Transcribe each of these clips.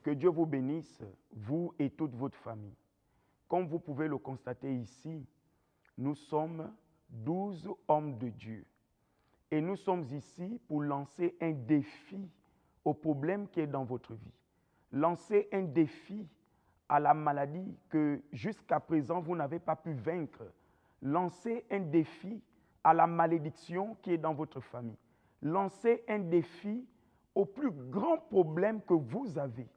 Que Dieu vous bénisse, vous et toute votre famille. Comme vous pouvez le constater ici, nous sommes 12 hommes de Dieu. Et nous sommes ici pour lancer un défi au problème qui est dans votre vie. Lancer un défi à la maladie que jusqu'à présent vous n'avez pas pu vaincre. Lancer un défi à la malédiction qui est dans votre famille. Lancer un défi au plus grand problème que vous avez.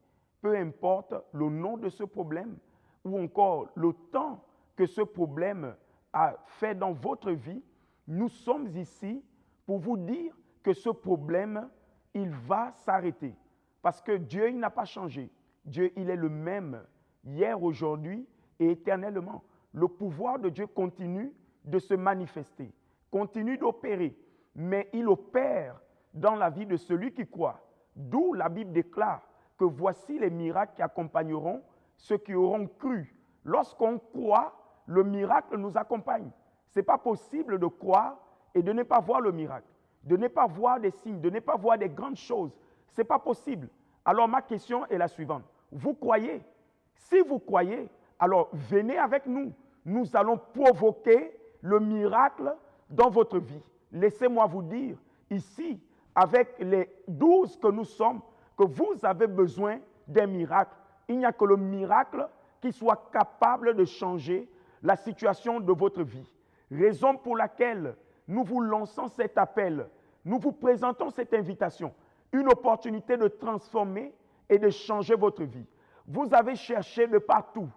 Peu importe le nom de ce problème ou encore le temps que ce problème a fait dans votre vie, nous sommes ici pour vous dire que ce problème, il va s'arrêter. Parce que Dieu, il n'a pas changé. Dieu, il est le même hier, aujourd'hui et éternellement. Le pouvoir de Dieu continue de se manifester, continue d'opérer, mais il opère dans la vie de celui qui croit. D'où la Bible déclare que voici les miracles qui accompagneront ceux qui auront cru. Lorsqu'on croit, le miracle nous accompagne. Ce n'est pas possible de croire et de ne pas voir le miracle, de ne pas voir des signes, de ne pas voir des grandes choses. Ce n'est pas possible. Alors ma question est la suivante. Vous croyez? Si vous croyez, alors venez avec nous. Nous allons provoquer le miracle dans votre vie. Laissez-moi vous dire ici, avec les 12 que nous sommes, que vous avez besoin d'un miracle. Il n'y a que le miracle qui soit capable de changer la situation de votre vie. Raison pour laquelle nous vous lançons cet appel, nous vous présentons cette invitation, une opportunité de transformer et de changer votre vie. Vous avez cherché de partout,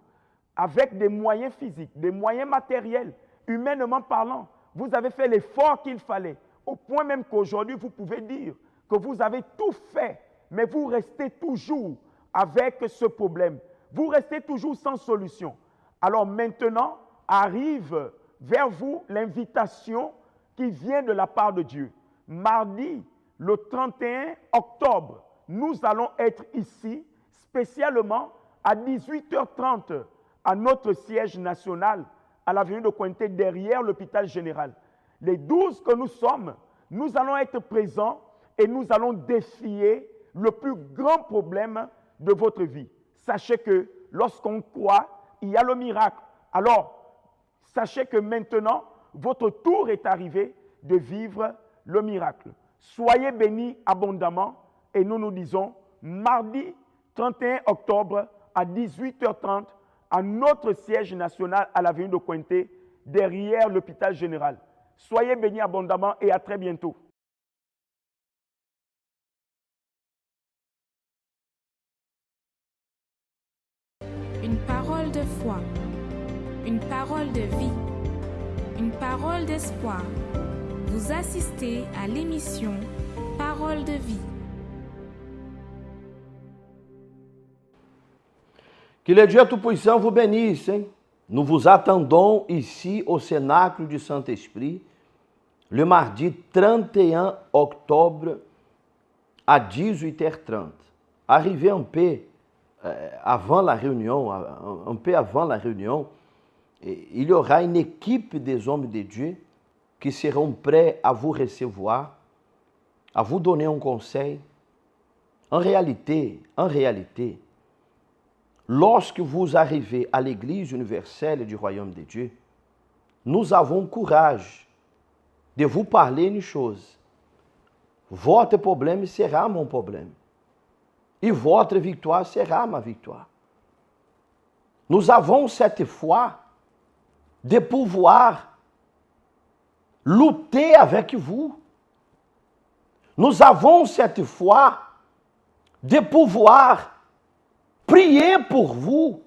avec des moyens physiques, des moyens matériels, humainement parlant. Vous avez fait l'effort qu'il fallait, au point même qu'aujourd'hui, vous pouvez dire que vous avez tout fait, mais vous restez toujours avec ce problème. Vous restez toujours sans solution. Alors maintenant, arrive vers vous l'invitation qui vient de la part de Dieu. Mardi, le 31 octobre, nous allons être ici, spécialement à 18h30, à notre siège national, à l'avenue de Cointé, derrière l'hôpital général. Les 12 que nous sommes, nous allons être présents et nous allons défier le plus grand problème de votre vie. Sachez que lorsqu'on croit, il y a le miracle. Alors, sachez que maintenant, votre tour est arrivé de vivre le miracle. Soyez bénis abondamment et nous nous disons mardi 31 octobre à 18h30 à notre siège national à l'avenue de Cointé, derrière l'hôpital général. Soyez bénis abondamment et à très bientôt. Une parole de foi, une parole de vie, une parole d'espoir. Vous assistez à l'émission Parole de vie. Que le Dieu Tout-Puissant vous bénisse. Hein? Nous vous attendons ici au Cénacle du Saint-Esprit le mardi 31 octobre à 18h30. Arrivez un peu avant la réunion, il y aura une équipe des hommes de Dieu qui seront prêts à vous recevoir, à vous donner un conseil. En réalité, lorsque vous arrivez à l'Église universelle du Royaume de Dieu, nous avons courage de vous parler une chose. Votre problème sera mon problème. Et votre victoire sera ma victoire. Nous avons cette foi de pouvoir lutter avec vous. Nous avons cette foi de pouvoir prier pour vous,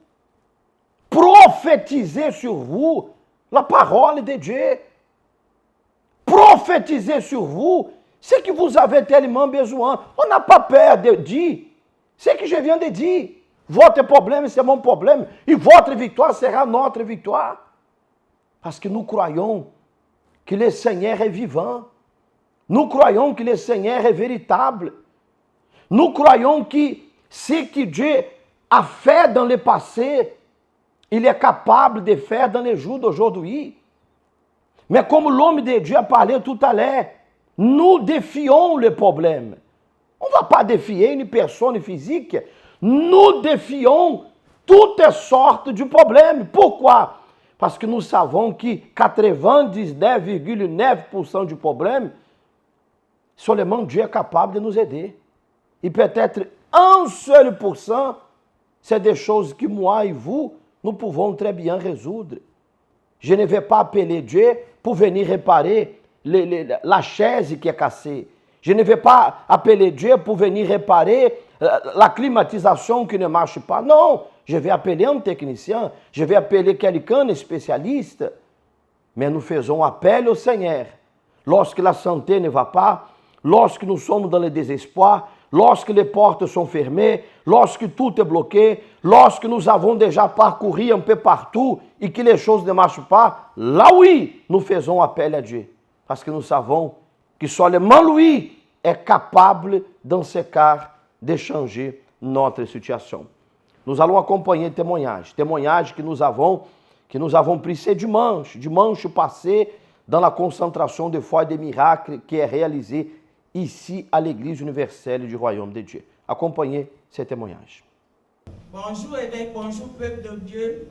prophétiser sur vous la parole de Dieu, prophétiser sur vous ce que vous avez tellement besoin. On n'a pas peur de dire ce que je viens de dire. Votre problème, c'est mon problème, et votre victoire sera notre victoire. Parce que nous croyons que le Seigneur est vivant. Nous croyons que le Seigneur est véritable. Nous croyons que ce que Dieu a fait dans le passé, il est capable de faire dans les jours d'aujourd'hui. Mais comme l'homme de Dieu a parlé tout à l'heure, nous défions le problème. On ne va pas défier une personne physique. Nous défions toutes sortes de problèmes. Pourquoi? Parce que nous savons que 99,9% du problème, seulement Dieu est capable de nous aider. Et peut-être 1 seul %, c'est des choses que moi et vous, nous pouvons très bien résoudre. Je ne vais pas appeler Dieu pour venir réparer la chaise qui est cassée. Je ne vais pas appeler Dieu pour venir réparer la climatisation qui ne marche pas. Non, je vais appeler un technicien, je vais appeler quelqu'un de spécialiste. Mais nous faisons appel au Seigneur. Lorsque la santé ne va pas, lorsque nous sommes dans le désespoir, lorsque les portes sont fermées, lorsque tout est bloqué, lorsque nous avons déjà parcouru un peu partout et que les choses ne marchent pas, là oui, nous faisons appel à Dieu. Parce que nous savons que seulement lui est capable, dans ce cas, de changer notre situation. Nous allons acompanher témoignages que nous avons pris ce dimanche passé, dans la concentration de foi et des miracles qui est réalisée ici à l'Église universelle du Royaume de Dieu. Accompagnez ces témoignages. Bonjour évêque, bonjour peuple de Dieu.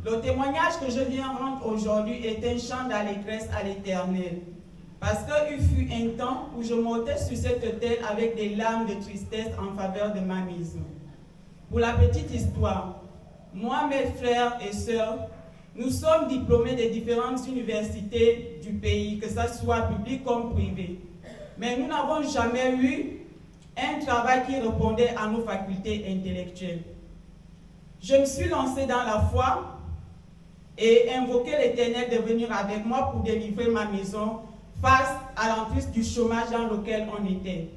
Le témoignage que je viens rendre aujourd'hui est un chant d'allégresse à l'Éternel. Parce qu'il fut un temps où je montais sur cette autel avec des larmes de tristesse en faveur de ma maison. Pour la petite histoire, moi, mes frères et sœurs, nous sommes diplômés des différentes universités du pays, que ce soit public comme privé. Mais nous n'avons jamais eu un travail qui répondait à nos facultés intellectuelles. Je me suis lancé dans la foi et invoqué l'Éternel de venir avec moi pour délivrer ma maison face à l'emprise du chômage dans lequel on était.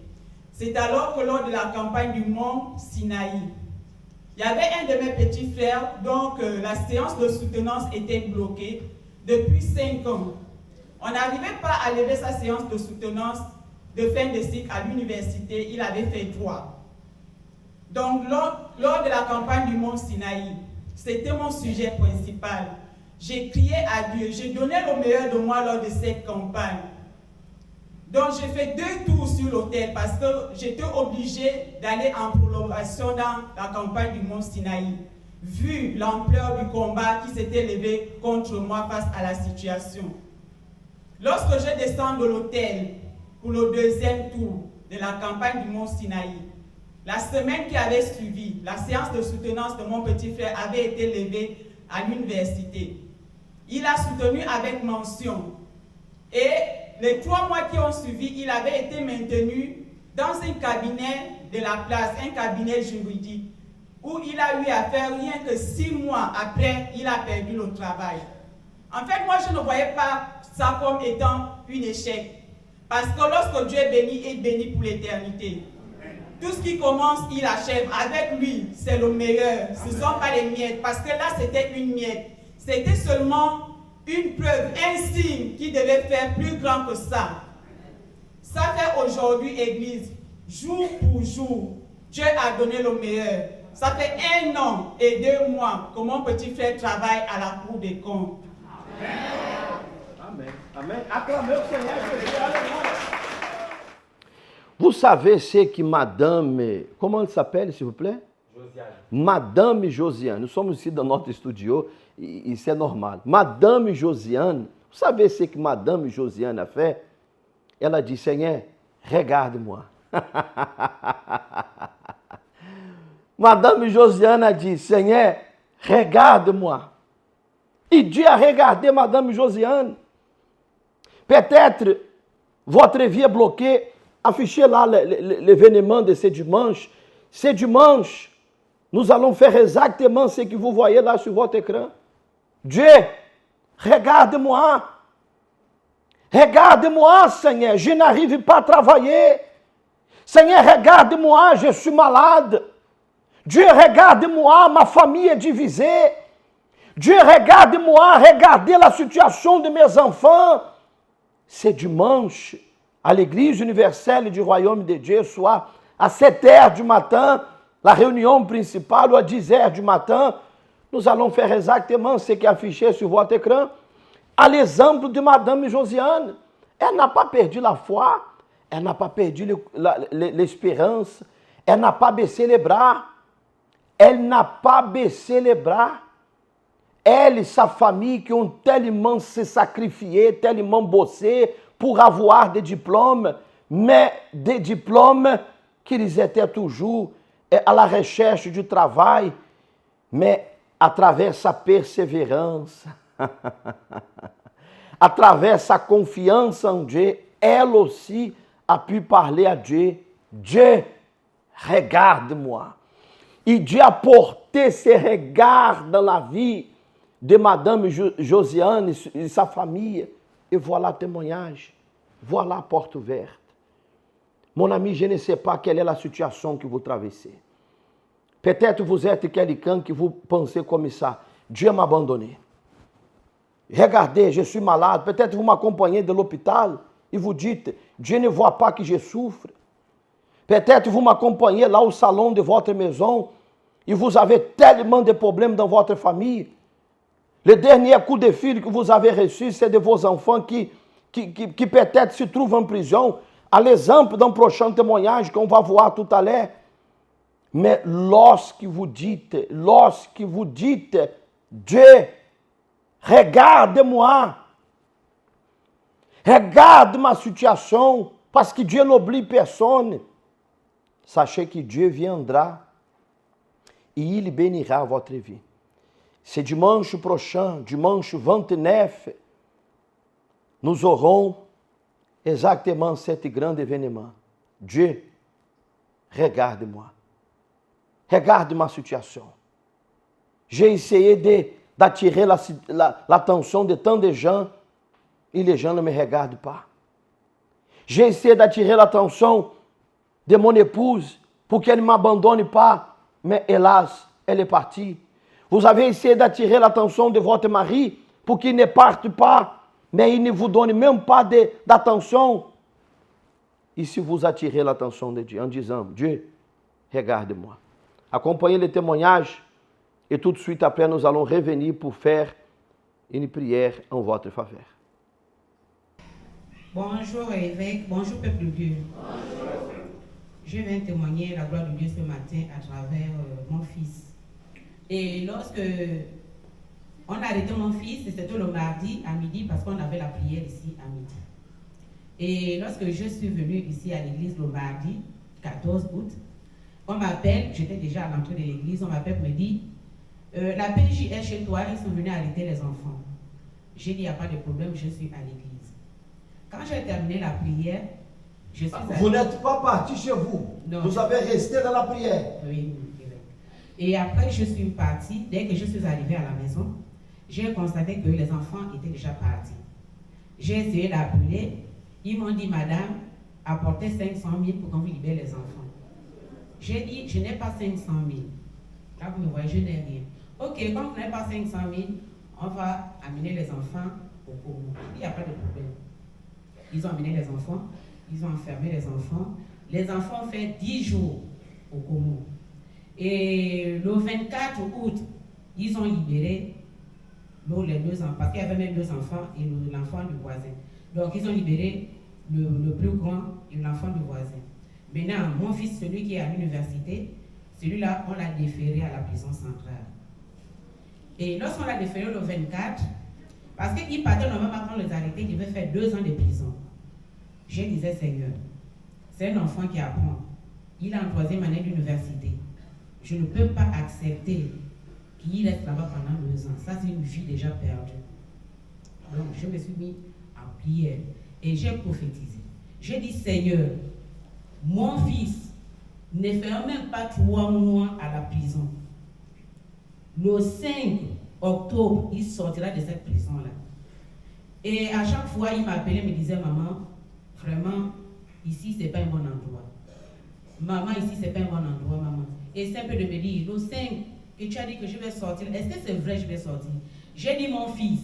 C'est alors que lors de la campagne du mont Sinaï, il y avait un de mes petits frères, donc la séance de soutenance était bloquée depuis 5 ans. On n'arrivait pas à lever sa séance de soutenance de fin de cycle à l'université, il avait fait droit. Donc lors de la campagne du mont Sinaï, c'était mon sujet principal. J'ai crié à Dieu, j'ai donné le meilleur de moi lors de cette campagne. Donc j'ai fait 2 tours sur l'autel parce que j'étais obligé d'aller en prolongation dans la campagne du mont Sinaï, vu l'ampleur du combat qui s'était levé contre moi face à la situation. Lorsque je descends de l'autel pour le 2e tour de la campagne du mont Sinaï, la semaine qui avait suivi, la séance de soutenance de mon petit frère avait été levée à l'université. Il a soutenu avec mention. Et les 3 mois qui ont suivi, il avait été maintenu dans un cabinet de la place, un cabinet juridique, où il a eu à faire rien que 6 mois après, il a perdu le travail. En fait, moi, je ne voyais pas ça comme étant un échec. Parce que lorsque Dieu est béni, il est béni pour l'éternité. Tout ce qui commence, il achève. Avec lui, c'est le meilleur. Ce ne sont pas les miettes. Parce que là, c'était une miette. C'était seulement une preuve, un signe qui devait faire plus grand que ça. Ça fait aujourd'hui, Église, jour pour jour, Dieu a donné le meilleur. Ça fait 1 an et 2 mois que mon petit frère travaille à la Cour des comptes. Amen. Amen. Amen. Acclamez au Seigneur. Vous savez ce que Madame, comment elle s'appelle, s'il vous plaît? Josiane. Madame Josiane. Nous sommes ici dans notre studio et c'est normal. Madame Josiane, vous savez ce que Madame Josiane a fait? Elle a dit, Seigneur, regarde-moi. Madame Josiane a dit, Seigneur, regarde-moi. Et Dieu a regardé Madame Josiane. Peut-être votre vie est bloquée. Affichez là l'événement de ce dimanche. Ce dimanche, nous allons faire exactement ce que vous voyez là sur votre écran. Dieu, regarde-moi. Regarde-moi, Seigneur, je n'arrive pas à travailler. Seigneur, regarde-moi, je suis malade. Dieu, regarde-moi, ma famille est divisée. Dieu, regarde-moi, regardez la situation de mes enfants. C'est dimanche, à l'Église universelle du Royaume de Dieu, soit à 7h du matin, la réunion principale, ou à 10h du matin, nous allons faire exactement ce qui est affiché sur votre écran. À l'exemple de Madame Josiane, elle n'a pas perdu la foi. Elle n'a pas perdu l'espérance. Elle n'a pas baissé les bras. Elle n'a pas baissé les bras. Elle et sa famille qui ont tellement se sacrifié, tellement bossé pour avoir des diplômes, mais des diplômes qu'ils étaient toujours à la recherche du travail, mais à travers sa persévérance, à travers sa confiance en Dieu, elle aussi a pu parler à Dieu. Dieu, regarde-moi. Et Dieu a porté ses regards dans la vie de Madame Josiane et sa famille. Et voilà le témoignage. Voilà la porte ouverte. Mon ami, je ne sais pas quelle est la situation que vous traversez. Peut-être vous êtes quelqu'un que vous pensez comme ça. Dieu m'a abandonné. Regardez, je suis malade. Peut-être vous m'accompagnez de l'hôpital et vous dites, Dieu ne voit pas que je souffre. Peut-être vous m'accompagnez là au salon de votre maison et vous avez tellement de problèmes dans votre famille. Le dernier coup de fil que vous avez reçu, c'est de vos enfants qui peut-être se trouvent en prison, à l'exemple d'un prochain témoignage qu'on va voir tout à l'heure. Mais lorsque vous dites, Dieu, regarde-moi, regarde ma situation, parce que Dieu n'oublie personne. Sachez que Dieu viendra et il bénira votre vie. C'est dimanche prochain, dimanche 29, nous aurons exactement cet grand événement. Dieu, regarde-moi. Regarde ma situation. J'ai essayé d'attirer l'attention de tant de gens et les gens ne me regardent pas. J'ai essayé d'attirer l'attention de mon épouse pour qu'elle ne m'abandonne pas, mais hélas, elle est partie. Vous avez essayé d'attirer l'attention de votre mari pour qu'il ne parte pas, mais il ne vous donne même pas d'attention. Et si vous attirez l'attention de Dieu en disant, Dieu, regarde-moi. Accompagnez le témoignage et tout de suite après, nous allons revenir pour faire une prière en votre faveur. Bonjour évêque, bonjour peuple de Dieu. Bonjour. Je viens témoigner la gloire de Dieu ce matin à travers mon fils. Et lorsque on a arrêté mon fils, c'était le mardi à midi parce qu'on avait la prière ici à midi. Et lorsque je suis venue ici à l'église le mardi 14 août, on m'appelle, j'étais déjà à l'entrée de l'église, on m'appelle pour me dire la PJ est chez toi, ils sont venus arrêter les enfants. J'ai dit, il n'y a pas de problème, je suis à l'église. Quand j'ai terminé la prière, je suis Vous n'êtes pas parti chez vous. Non. Vous avez resté dans la prière. Oui. Et après, je suis partie. Dès que je suis arrivée à la maison, j'ai constaté que les enfants étaient déjà partis. J'ai essayé d'appeler. Ils m'ont dit, madame, apportez 500 000 pour qu'on vous libère les enfants. J'ai dit, je n'ai pas 500 000. Là, vous me voyez, je n'ai rien. Ok, comme vous n'avez pas 500 000, on va amener les enfants au Congo. Il n'y a pas de problème. Ils ont amené les enfants, ils ont enfermé les enfants. Les enfants ont fait 10 jours au Congo. Et le 24 août, ils ont libéré les deux enfants, parce qu'il y avait même 2 enfants et l'enfant du voisin. Donc, ils ont libéré le plus grand et l'enfant du voisin. Maintenant, mon fils, celui qui est à l'université, celui-là, on l'a déféré à la prison centrale. Et lorsqu'on l'a déféré le 24, parce qu'il partait normalement quand on les arrêtait, il devait faire 2 ans de prison. Je disais, Seigneur, c'est un enfant qui apprend. Il est en 3e année d'université. Je ne peux pas accepter qu'il reste là-bas pendant 2 ans. Ça, c'est une vie déjà perdue. Donc, je me suis mis en prière et j'ai prophétisé. J'ai dit, Seigneur, mon fils ne fera même pas 3 mois à la prison. Le 5 octobre, il sortira de cette prison-là. Et à chaque fois, il m'appelait, me disait, maman, vraiment, ici, ce n'est pas un bon endroit. Maman, ici, ce n'est pas un bon endroit, maman. Et c'est un peu de me dire, le 5 que tu as dit que je vais sortir, est-ce que c'est vrai que je vais sortir? J'ai dit, mon fils,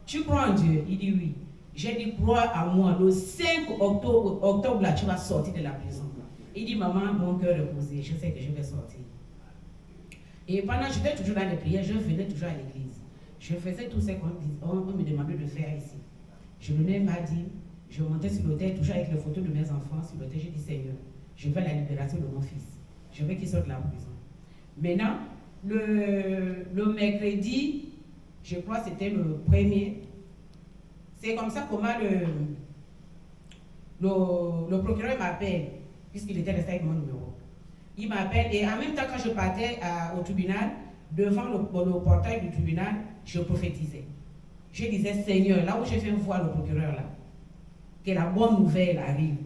tu crois en Dieu? Il dit oui. J'ai dit, crois à moi, le 5 octobre, là, tu vas sortir de la prison. Il dit, maman, mon cœur est posé, je sais que je vais sortir. Et pendant que j'étais toujours dans les prières, je venais toujours à l'église. Je faisais tout ce qu'on me demandait de faire ici. Je venais mardi, Je montais sur l'autel, toujours avec les photos de mes enfants sur l'autel. J'ai dit, Seigneur, je veux la libération de mon fils. Je veux qu'il sorte de la prison. Maintenant, le mercredi, je crois que c'était le 1er, c'est comme ça comment le procureur m'appelle, puisqu'il était resté avec mon numéro. Il m'appelle et en même temps, quand je partais au tribunal, devant le portail du tribunal, je prophétisais. Je disais, Seigneur, là où je viens voir le procureur, là, que la bonne nouvelle arrive.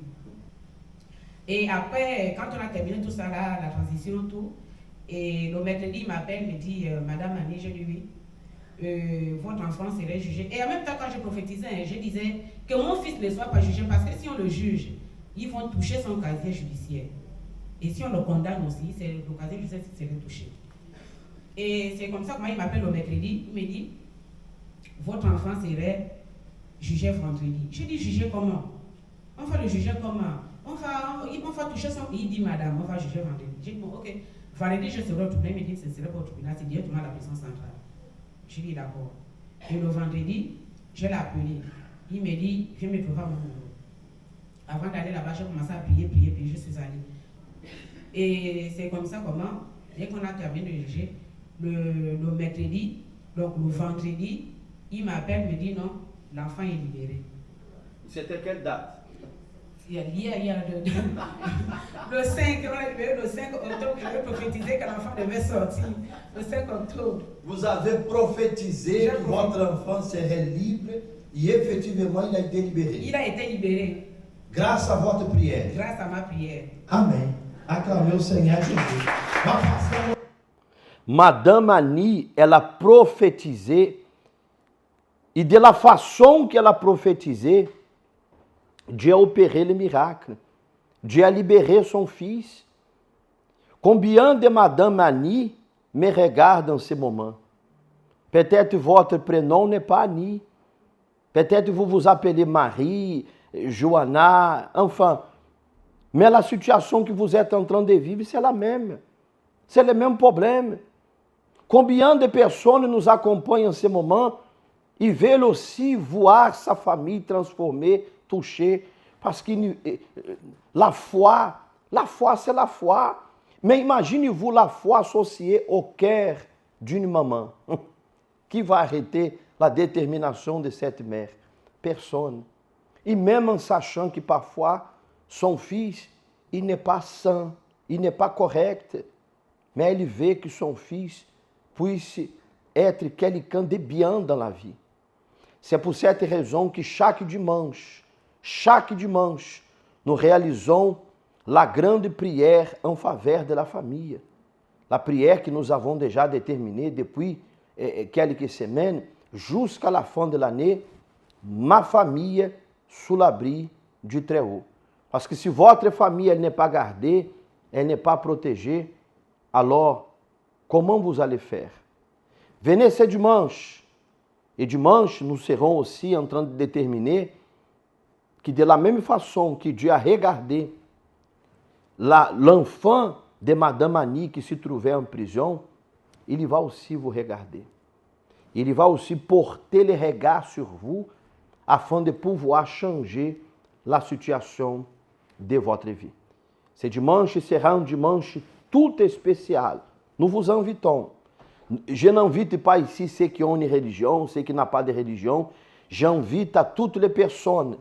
Et après, quand on a terminé tout ça, là, la transition, tout, et le mercredi, il m'appelle, me dit, Madame Annie, je lui dis, votre enfant serait jugé. Et en même temps, quand je prophétisais, je disais que mon fils ne soit pas jugé, parce que si on le juge, ils vont toucher son casier judiciaire. Et si on le condamne aussi, le casier judiciaire serait touché. Et c'est comme ça que moi, il m'appelle le mercredi, il me dit, votre enfant serait jugé vendredi. Je dis, jugé comment? On va le juger comment? On va toucher son... Il dit, madame, on va juger vendredi. J'ai dit, bon, ok. Vendredi, je serai au tribunal. Il me dit, ce serait pas au tribunal, c'est directement à la prison centrale. Je dis, d'accord. Et le vendredi, je l'ai appelé. Il me dit, viens me trouver à mon numéro. Avant d'aller là-bas, j'ai commencé à prier, je suis allée. Et c'est comme ça comment, dès qu'on a terminé de juger, le mercredi, donc le vendredi, il m'appelle, me dit non, l'enfant est libéré. C'était quelle date? Il y a le 5, on a libéré le 5 octobre, je vais prophétiser que l'enfant devait sortir. Le 5 octobre. Vous avez prophétisé que votre enfant serait libre et effectivement il a été libéré. Il a été libéré. Grâce à votre prière. Grâce à ma prière. Amen. Acclamez o Senhor Jesus. Madame Annie, ela prophétisait, et de la façon qu'elle a prophétisé, Dieu a opéré le miracle. Dieu a libéré son fils. Combien de Madame Annie me regardent en ce moment? Peut-être votre prénom n'est pas Annie. Peut-être vous vous appelez Marie, Johanna, enfin. Mais la situation que vous êtes en train de vivre, c'est la même. C'est le même problème. Combien de personnes nous acompanhent en ce moment et veulent aussi voir sa famille transformée, touchée, parce que la foi, c'est la foi. Mais imaginez-vous la foi associée au cœur d'une maman. Qui va arrêter la détermination de cette mère? Personne. Et même en sachant que parfois, son fils, il n'est pas sain, il n'est pas correct, mais ele vê que son fils puisse être quelqu'un de bien dans la vie. C'est pour cette raison que chaque dimanche, nous réalisons la grande prière en faveur de la famille. La prière que nous avons déjà déterminée depuis quelques semaines, jusqu'à la fin de l'année, ma famille sous l'abri du Très-Haut. Parce que si votre famille elle n'est pas gardée, elle n'est pas protégée, alors comment vous allez faire? Venez ce dimanche. Et dimanche, nous serons aussi en train de déterminer que de la même façon que Dieu a regardé l'enfant de Madame Annie qui se trouvait en prison, il va aussi vous regarder. Il va aussi porter le regard sur vous afin de pouvoir changer la situation de votre vie. Ce dimanche sera un dimanche tout spécial. Nous vous invitons. Je n'invite pas ici ceux qui ont une religion, ceux qui n'ont pas de religion. J'invite à toutes les personnes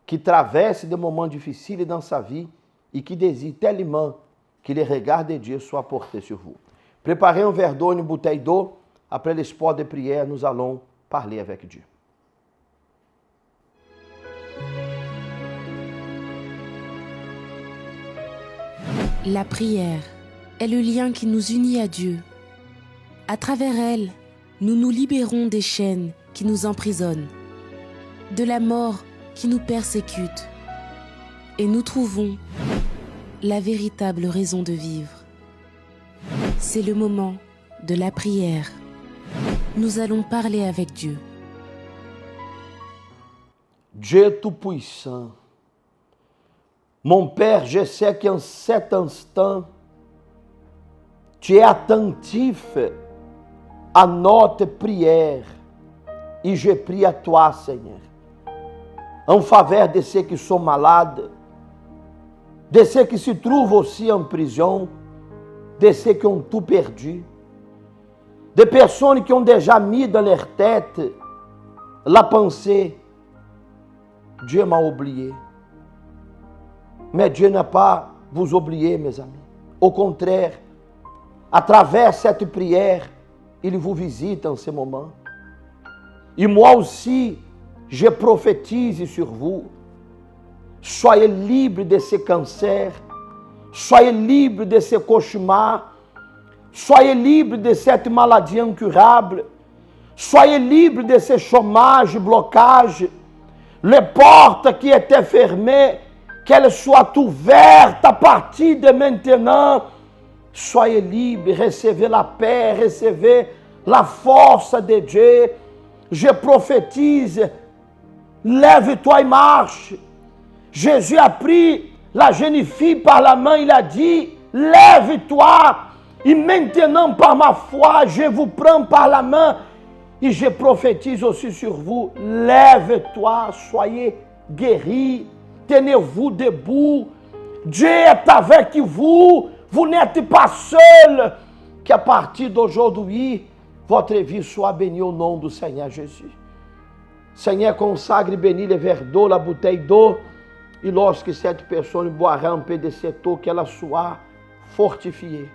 qui traversent des moments difficiles dans sa vie et qui désirent tellement que le regard de Dieu soit porté sur vous. Préparez un verre d'eau, une bouteille d'eau. Après le sport de prière, nous allons parler avec Dieu. La prière est le lien qui nous unit à Dieu. À travers elle, nous nous libérons des chaînes qui nous emprisonnent, de la mort qui nous persécute, et nous trouvons la véritable raison de vivre. C'est le moment de la prière. Nous allons parler avec Dieu. Dieu Tout-Puissant, mon Père, je sais qu'en cet instant, tu es attentif à notre prière et je prie à toi, Seigneur. en faveur de ceux qui sont malades, de ceux qui se trouvent aussi en prison, de ceux qui ont tout perdu, des personnes qui ont déjà mis dans leur tête la pensée, Dieu m'a oublié. Mais Dieu n'a pas vous oublié, mes amis. Au contraire, à travers cette prière, il vous visite en ce moment. Et moi aussi, je prophétise sur vous. Soyez libres de ces cancers. Soyez libres de ces cauchemars. Soyez libres de cette maladie incurable. Soyez libres de ces chômages, blocages. Les portes qui étaient fermées, qu'elles soient ouvertes à partir de maintenant. Soyez libres, recevez la paix, recevez la force de Dieu. Je prophétise, lève-toi et marche. Jésus a pris la jeune fille par la main, il a dit, lève-toi. Et maintenant, par ma foi, je vous prends par la main et je prophétise aussi sur vous, lève-toi, soyez guéris, tenez-vous debout. Dieu est avec vous, vous n'êtes pas seul. Qu'à partir d'aujourd'hui, votre vie soit bénie au nom du Seigneur Jésus. Seigneur, consagre et bénis le verre d'eau, la bouteille d'eau. Et lorsque cette personne boira un peu de cette eau, qu'elle soit fortifiée.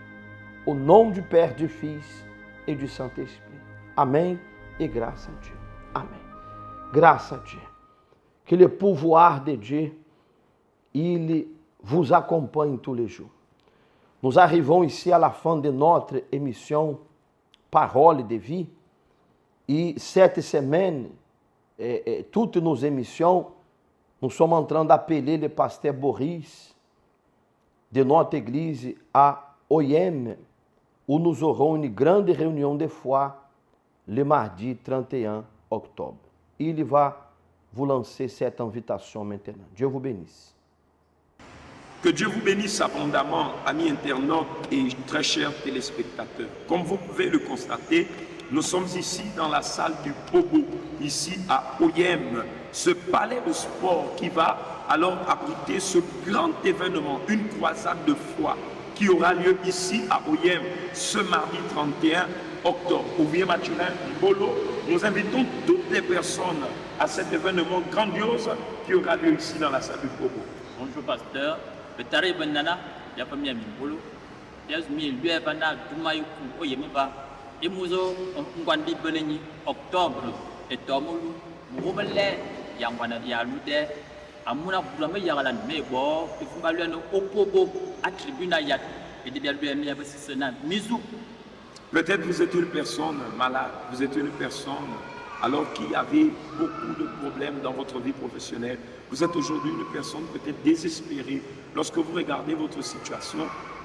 Au nom du Père, du Fils et du Saint-Esprit. Amen et grâce à Dieu. Amen. Grâce à Dieu. Que le pouvoir de Dieu, il vous accompagne tous les jours. Nous arrivons ici à la fin de notre émission Parole de vie. Et cette semaine, toutes nos émissions, nous sommes en train d'appeler le pasteur Boris de notre église à OIM, où nous aurons une grande réunion de foi le mardi 31 octobre. Il va vous lancer cette invitation maintenant. Dieu vous bénisse. Que Dieu vous bénisse abondamment, amis internautes et très chers téléspectateurs. Comme vous pouvez le constater, nous sommes ici dans la salle du Pobo, ici à OIM, ce palais de sport qui va alors abriter ce grand événement, une croisade de foi qui aura lieu ici à OIM ce mardi 31 octobre. Ouvrier Mathurin Mbolo, nous invitons toutes les personnes à cet événement grandiose qui aura lieu ici dans la salle du Pobo. Bonjour pasteur. Betare banana ya famia mimbulu ya mi lue bana dumayuku oyemba emuzo ngwandi benenyi octobre etomulu mubele yang wana ya lude amuna bulama yagalan mebo ifumba lue no opobo attribuna yat et de bien lue mi abasisena mizu. Peut-être vous êtes une personne malade, vous êtes une personne alors qu'il y avait beaucoup de problèmes dans votre vie professionnelle. Vous êtes aujourd'hui une personne peut-être désespérée. Lorsque vous regardez votre situation,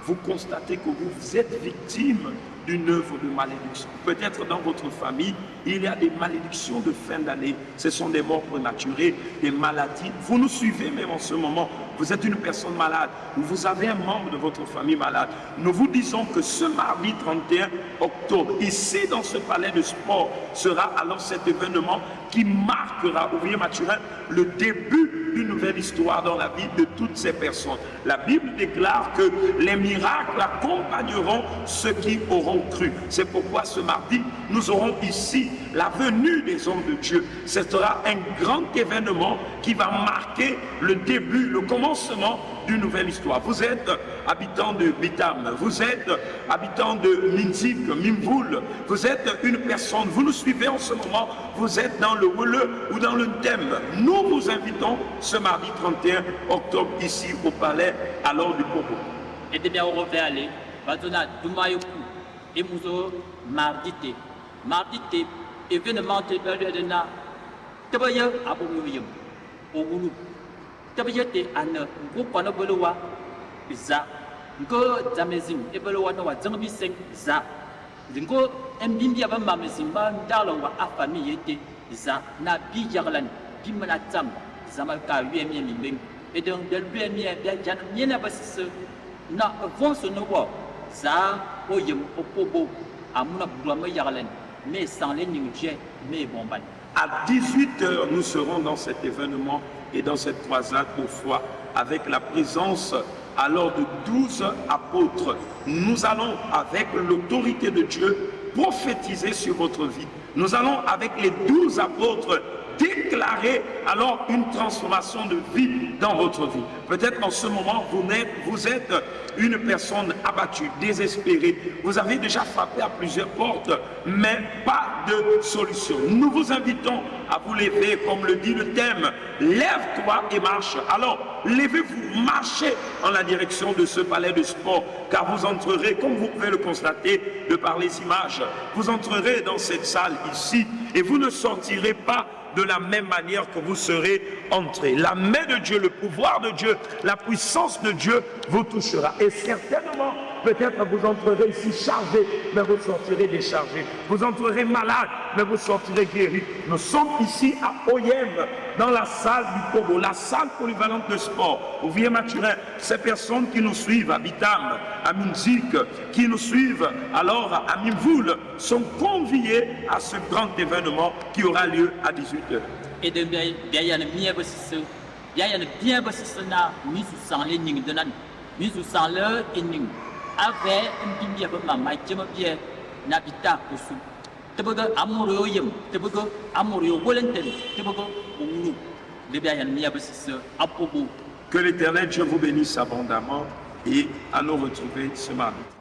vous constatez que vous êtes victime d'une œuvre de malédiction. Peut-être dans votre famille, il y a des malédictions de fin d'année. Ce sont des morts prématurées, des maladies. Vous nous suivez même en ce moment. Vous êtes une personne malade ou vous avez un membre de votre famille malade. Nous vous disons que ce mardi 31 octobre, ici dans ce palais de sport, sera alors cet événement qui marquera, ouvrier Mathurin, le début d'une nouvelle histoire dans la vie de toutes ces personnes. La Bible déclare que les miracles accompagneront ceux qui auront cru. C'est pourquoi ce mardi, nous aurons ici la venue des hommes de Dieu. Ce sera un grand événement qui va marquer le début, le commencement d'une nouvelle histoire. Vous êtes habitant de Bitam, vous êtes habitant de Minzik, Mimboul, vous êtes une personne, vous nous suivez en ce moment, vous êtes dans le Wele ou dans le Thème. Nous vous invitons ce mardi 31 octobre ici au palais alors du Popo. Et de bien au reverle, Badona Dumayuku, et Mouzo Mardite, Mardite, événement de Berdena, Tabaya Abouyum, Oulu. Tabajete ana groupe na bolowa za ngo zamezim e bolowa no wa zambi seng za ngo mbimbi aba mamezimba ndalo wa afami yete za na bi yarlan bimana tam zama ka yemi mbeng et donc de lui bien jan nyena basis na avance no wa za oyem opobo amuna bulama yarlan mais sans les ningje mais bomban. À 18h, nous serons dans cet événement et dans cette croisade pour foi, avec la présence alors de 12 apôtres, nous allons avec l'autorité de Dieu prophétiser sur votre vie. Nous allons avec les 12 apôtres déclarer alors une transformation de vie dans votre vie. Peut-être en ce moment, vous êtes une personne abattue, désespérée. Vous avez déjà frappé à plusieurs portes, mais pas de solution. Nous vous invitons à vous lever, comme le dit le thème, lève-toi et marche. Alors, levez-vous, marchez en la direction de ce palais de sport, car vous entrerez, comme vous pouvez le constater de par les images, vous entrerez dans cette salle ici et vous ne sortirez pas de la même manière que vous serez entrés. La main de Dieu, le pouvoir de Dieu, la puissance de Dieu vous touchera. Et certainement, peut-être vous entrerez ici chargé, mais vous sortirez déchargé. Vous entrerez malade, mais vous sortirez guéri. Nous sommes ici à Oyem, dans la salle du Togo, la salle polyvalente de sport. Au Vieux-Maturin, ces personnes qui nous suivent à Bitam, à Minzik, qui nous suivent alors à Mimvoul, sont conviés à ce grand événement qui aura lieu à 18h. Et de bien il y a bien na misu sang les ning de nan misu sang le ening avec une bimia ba mama jema bien nabita kusu teboga amoro yem teboga amoro volontaire teboga unu de bien il y a apobo. Que l'Éternel Dieu vous bénisse abondamment et à nous retrouver ce mardi.